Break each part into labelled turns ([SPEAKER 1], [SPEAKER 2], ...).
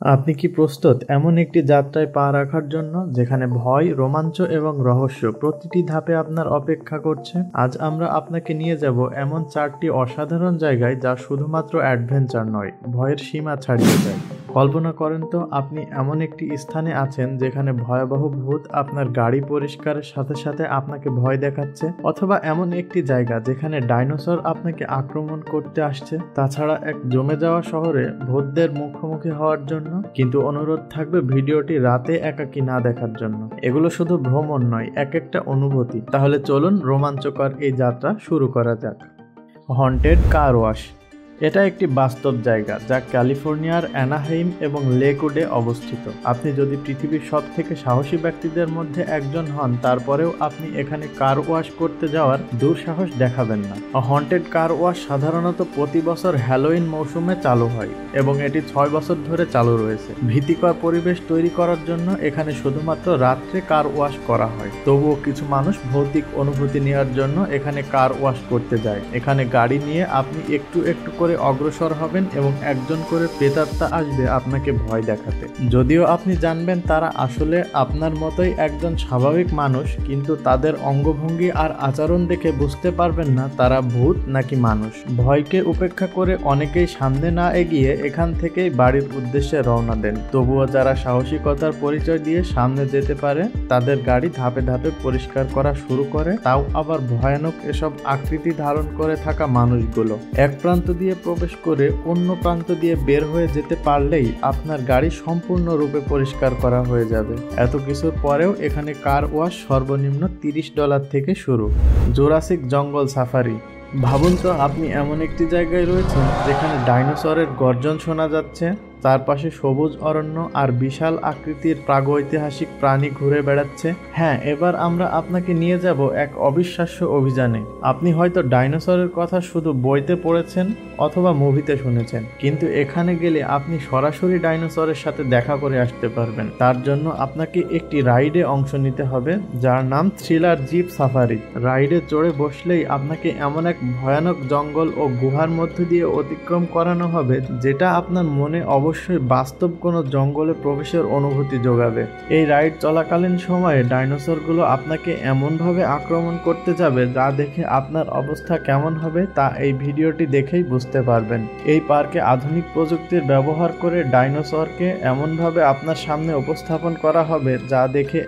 [SPEAKER 1] আপনি কি প্রস্তুত এমন একটি যাত্রায় পা রাখার জন্য যেখানে ভয়, রোমাঞ্চ এবং রহস্য প্রতিটি ধাপে আপনার অপেক্ষা করছে? আজ আমরা আপনাকে নিয়ে যাব এমন 4টি অসাধারণ জায়গায় যা শুধুমাত্র অ্যাডভেঞ্চার নয়, ভয়ের সীমা ছাড়িয়ে যায়। কল্পনা করেন তো আপনি এমন একটি স্থানে আছেন যেখানে ভয়াবহ ভূত আপনার গাড়ি পরিষ্কারের সাথে সাথে আপনাকে ভয় দেখাচ্ছে, অথবা এমন একটি জায়গা যেখানে ডাইনোসর আপনাকে আক্রমণ করতে আসছে। তাছাড়া এক জমে যাওয়া শহরে ভূতদের মুখোমুখি হওয়ার জন্য। কিন্তু অনুরোধ থাকবে ভিডিওটি রাতে একাকী না দেখার জন্য। এগুলো শুধু ভ্রমণ নয়, এক একটা অনুভূতি। তাহলে চলুন রোমাঞ্চকর এই যাত্রা শুরু করা যাক। Haunted car wash. এটা একটি বাস্তব জায়গা যা ক্যালিফোর্নিয়ার অ্যানাহাইম এবং লেকউডে অবস্থিত। আপনি যদি পৃথিবীর সব থেকে সাহসী ব্যক্তিদের মধ্যে একজন হন, তারপরেও আপনি এখানে কার ওয়াশ করতে যাওয়ার দুঃসাহস দেখাবেন না। হন্টেড কার ওয়াশ সাধারণত প্রতি বছর হ্যালোইন মৌসুমে চালু হয় এবং এটি 6 বছর ধরে চালু রয়েছে। ভীতিকর পরিবেশ তৈরি করার জন্য এখানে শুধুমাত্র রাত্রে কার ওয়াশ করা হয়। তবুও কিছু মানুষ ভৌতিক অনুভূতি নেওয়ার জন্য এখানে কার ওয়াশ করতে যায়। এখানে গাড়ি নিয়ে আপনি একটু একটু করে অগ্রসর হবেন এবং একজন করে প্রেতাত্মা আসবে আপনাকে ভয় দেখাতে। যদিও আপনি জানবেন তারা আসলে আপনার মতোই একজন স্বাভাবিক মানুষ, কিন্তু তাদের অঙ্গভঙ্গি আর আচরণ দেখে বুঝতে পারবেন না তারা ভূত নাকি মানুষ। ভয়কে উপেক্ষা করে অনেকেই সামনে না এগিয়ে এখান থেকেই বাড়ির উদ্দেশ্যে রওনা দেন। তবুও যারা সাহসিকতার পরিচয় দিয়ে সামনে যেতে পারে তাদের গাড়ি ধাপে ধাপে পরিষ্কার করা শুরু করে, তাও আবার ভয়ানক এসব আকৃতি ধারণ করে থাকা মানুষগুলো। এক প্রান্ত দিয়ে প্রবেশ করে অন্য প্রান্ত দিয়ে বের হয়ে যেতে পারলেই আপনার গাড়ি সম্পূর্ণরূপে পরিষ্কার করা হয়ে যাবে। এত কিছুর পরেও এখানে কার ওয়াশ সর্বনিম্ন $30 থেকে শুরু। Jurassic jungle safari. ভাবুন তো আপনি এমন একটি জায়গায় রয়েছেন যেখানে ডাইনোসরের গর্জন শোনা যাচ্ছে, চারপাশে সবুজ অরণ্য আর বিশাল আকৃতির প্রাগৈতিহাসিক প্রাণী ঘুরে বেড়াচ্ছে। হ্যাঁ, এবার আমরা আপনাকে নিয়ে যাব এক অবিশ্বাস্য অভিযানে। আপনি হয়তো ডাইনোসরের কথা শুধু বইতে পড়েছেন অথবা মুভিতে শুনেছেন, কিন্তু এখানে গেলে আপনি সরাসরি ডাইনোসরের সাথে দেখা করে আসতে পারবেন। তার জন্য আপনাকে একটি রাইডে অংশ নিতে হবে যার নাম থ্রিলার জিপ সাফারি। রাইডে চড়ে বসলেই আপনাকে এমন এক ভয়ানক জঙ্গল ও গুহার মধ্য দিয়ে অতিক্রম করানো হবে যেটা আপনার মনে অবশ্যই বাস্তব কোনো জঙ্গলে প্রবেশের অনুভূতি যোগাবে। এই রাইড চলাকালীন সময়ে ডাইনোসরগুলো আপনাকে এমনভাবে আক্রমণ করতে যাবে যা দেখে আপনার অবস্থা কেমন হবে তা এই ভিডিওটি দেখেই বুঝতে পারবেন। এই পার্কে আধুনিক প্রযুক্তির ব্যবহার করে ডাইনোসরকে এমনভাবে আপনার সামনে উপস্থাপন করা হবে যা দেখে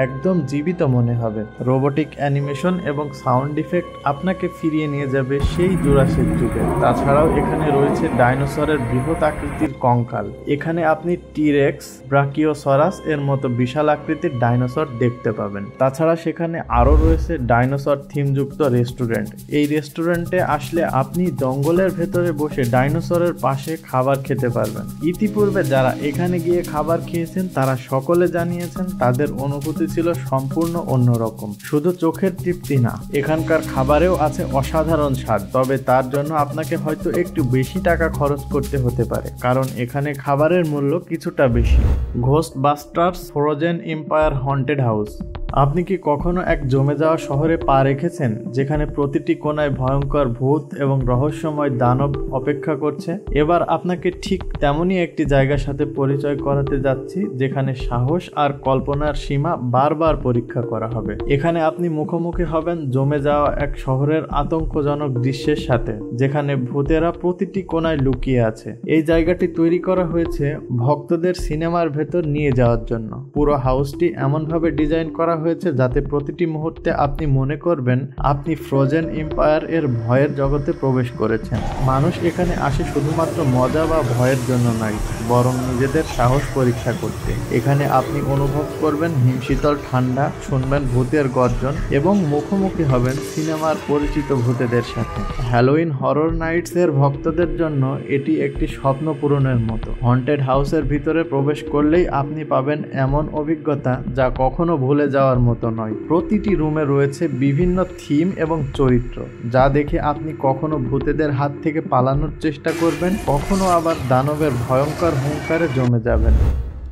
[SPEAKER 1] একদম জীবিত মনে হবে। রোবোটিক অ্যানিমেশন এবং সাউন্ড ইফেক্ট আপনাকে ফিরিয়ে নিয়ে যাবে সেই জুরাসিক যুগে। তাছাড়াও এখানে রয়েছে ডাইনোসরের বৃহৎ আকৃতির কঙ্কাল। এখানে আপনি টিরেক্স, ব্রাকিওসরাস এর মতো বিশাল আকৃতির ডাইনোসর দেখতে পাবেন। তাছাড়া সেখানে আরও রয়েছে ডাইনোসর থিমযুক্ত রেস্টুরেন্ট। এই রেস্টুরেন্টে আসলে আপনি জঙ্গলের ভেতরে বসে ডাইনোসরের পাশে খাবার খেতে পারবেন। ইতিপূর্বে যারা এখানে গিয়ে খাবার খেয়েছেন তারা সকলে জানিয়েছেন তাদের অনুভূতি ছিল সম্পূর্ণ অন্যরকম। শুধু চোখের তৃপ্তি না, এখানকার খাবারেও আছে অসাধারণ স্বাদ। তবে তার জন্য আপনাকে হয়তো একটু বেশি টাকা খরচ করতে হতে পারে, কারণ এখানে খাবারের মূল্য কিছুটা বেশি। ঘোস্টবাস্টার্স ফ্রোজেন এম্পায়ার হন্টেড হাউস। আপনি কি কখনো এক জমে যাওয়া শহরে পা রেখেছেন যেখানে প্রতিটি কোণায় ভয়ঙ্কর ভূত এবং রহস্যময় দানব অপেক্ষা করছে? এবার আপনাকে ঠিক তেমনই একটি জায়গার সাথে পরিচয় করাতে যাচ্ছি যেখানে সাহস আর কল্পনার সীমা বারবার পরীক্ষা করা হবে। এখানে আপনি মুখোমুখি হবেন জমে যাওয়া এক শহরের আতঙ্কজনক দৃশ্যের সাথে, যেখানে ভূতেরা প্রতিটি কোণায় লুকিয়ে আছে। এই জায়গাটি তৈরি করা হয়েছে ভক্তদের সিনেমার ভেতর নিয়ে যাওয়ার জন্য। পুরো হাউসটি এমনভাবে ডিজাইন করা হয়েছে যাতে প্রতিটি মুহূর্তে আপনি মনে করবেন আপনি ফ্রোজেন এম্পায়ার এর ভয়ের জগতে প্রবেশ করেছেন। মানুষ এখানে আসে শুধুমাত্র মজা বা ভয়ের জন্য নয়, বরং নিজেদের সাহস পরীক্ষা করতে। এখানে আপনি অনুভব করবেন হিমশীতল ঠান্ডা, শুনবেন ভূতের গর্জন এবং মুখোমুখি হবেন সিনেমার পরিচিত ভূতেদের সাথে। হ্যালোইন হরর নাইটস এর ভক্তদের জন্য এটি একটি স্বপ্ন পূরণের মতো। হন্টেড হাউসের ভিতরে প্রবেশ করলেই আপনি পাবেন এমন অভিজ্ঞতা যা কখনো ভুলে যাওয়ার মতো নয়। প্রতিটি রুমে রয়েছে বিভিন্ন থিম এবং চরিত্র, যা দেখে আপনি কখনো ভূতেদের হাত থেকে পালানোর চেষ্টা করবেন, কখনো আবার দানবের ভয়ঙ্কর হুঙ্কারে জমে যাবেন।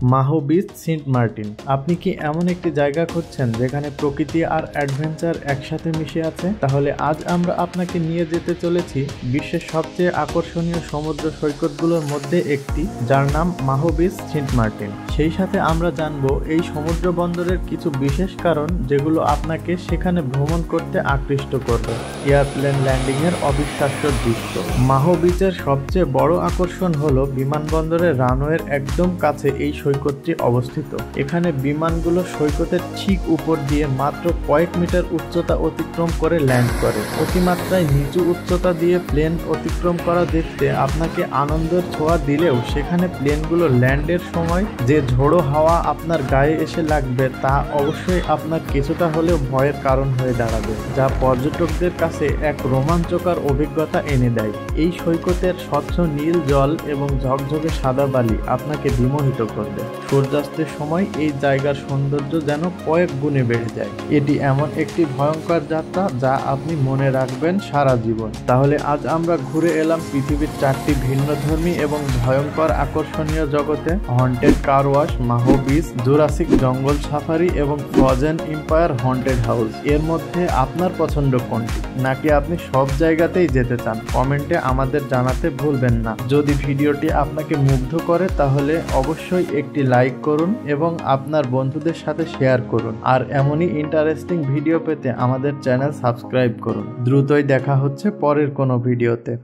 [SPEAKER 1] মাহো বিচ, সেন্ট মার্টিন। আপনি কি এমন একটি জায়গা খুঁজছেন যেখানে প্রকৃতি আর অ্যাডভেঞ্চার একসাথে মিশে আছে? তাহলে আজ আমরা আপনাকে নিয়ে যেতে চলেছি বিশ্বের সবচেয়ে আকর্ষণীয় সমুদ্র সৈকতগুলোর মধ্যে একটি, যার নাম মাহো বিচ, সেন্ট মার্টিন। সেই সাথে আমরা জানবো এই সমুদ্র বন্দরের কিছু বিশেষ কারণ যেগুলো আপনাকে সেখানে ভ্রমণ করতে আকৃষ্ট করবে। এয়ারপ্লেন ল্যান্ডিং এর অবিশ্বাস্য দৃশ্য। মাহো বিচের সবচেয়ে বড় আকর্ষণ হলো বিমানবন্দরের রানওয়ের একদম কাছে এই সৈকতটি অবস্থিত। এখানে বিমানগুলো সৈকতের ঠিক উপর দিয়ে মাত্র কয়েক মিটার উচ্চতা অতিক্রম করে ল্যান্ড করে। অতিমাত্রায় নিচু উচ্চতা দিয়ে প্লেন অতিক্রম করা দেখতে আপনাকে আনন্দের ছোঁয়া দিলেও সেখানে প্লেনগুলো ল্যান্ডের সময় যে ঝোড়ো হাওয়া আপনার গায়ে এসে লাগবে তা অবশ্যই আপনার কিছুটা হলেও ভয়ের কারণ হয়ে দাঁড়াবে, যা পর্যটকদের কাছে এক রোমাঞ্চকর অভিজ্ঞতা এনে দেয়। এই সৈকতের স্বচ্ছ নীল জল এবং ঝকঝকে সাদা বালি আপনাকে বিমোহিত করবে। সূর্যাস্তের সময় এই জায়গার সৌন্দর্য যেন কয়েক গুণে বেড়ে যায়। এটি এমন একটি ভয়ঙ্কর যাত্রা যা আপনি মনে রাখবেন সারা জীবন। তাহলে আজ আমরা ঘুরে এলাম পৃথিবীর 4টি ভিন্নধর্মী এবং ভয়ঙ্কর আকর্ষণীয় জগতে: haunted car wash, Maho beach, Jurassic jungle safari এবং ফ্রোজেন এম্পায়ার হন্টেড হাউস। এর মধ্যে আপনার পছন্দ কোনটি? নাকি আপনি সব জায়গাতেই যেতে চান? কমেন্টে আমাদের জানাতে ভুলবেন না। যদি ভিডিওটি আপনাকে মুগ্ধ করে তাহলে অবশ্যই একটি লাইক করুন এবং আপনার বন্ধুদের সাথে শেয়ার করুন। আর এমনই ইন্টারেস্টিং ভিডিও পেতে আমাদের চ্যানেল সাবস্ক্রাইব করুন। দ্রুতই দেখা হচ্ছে পরের কোনো ভিডিওতে।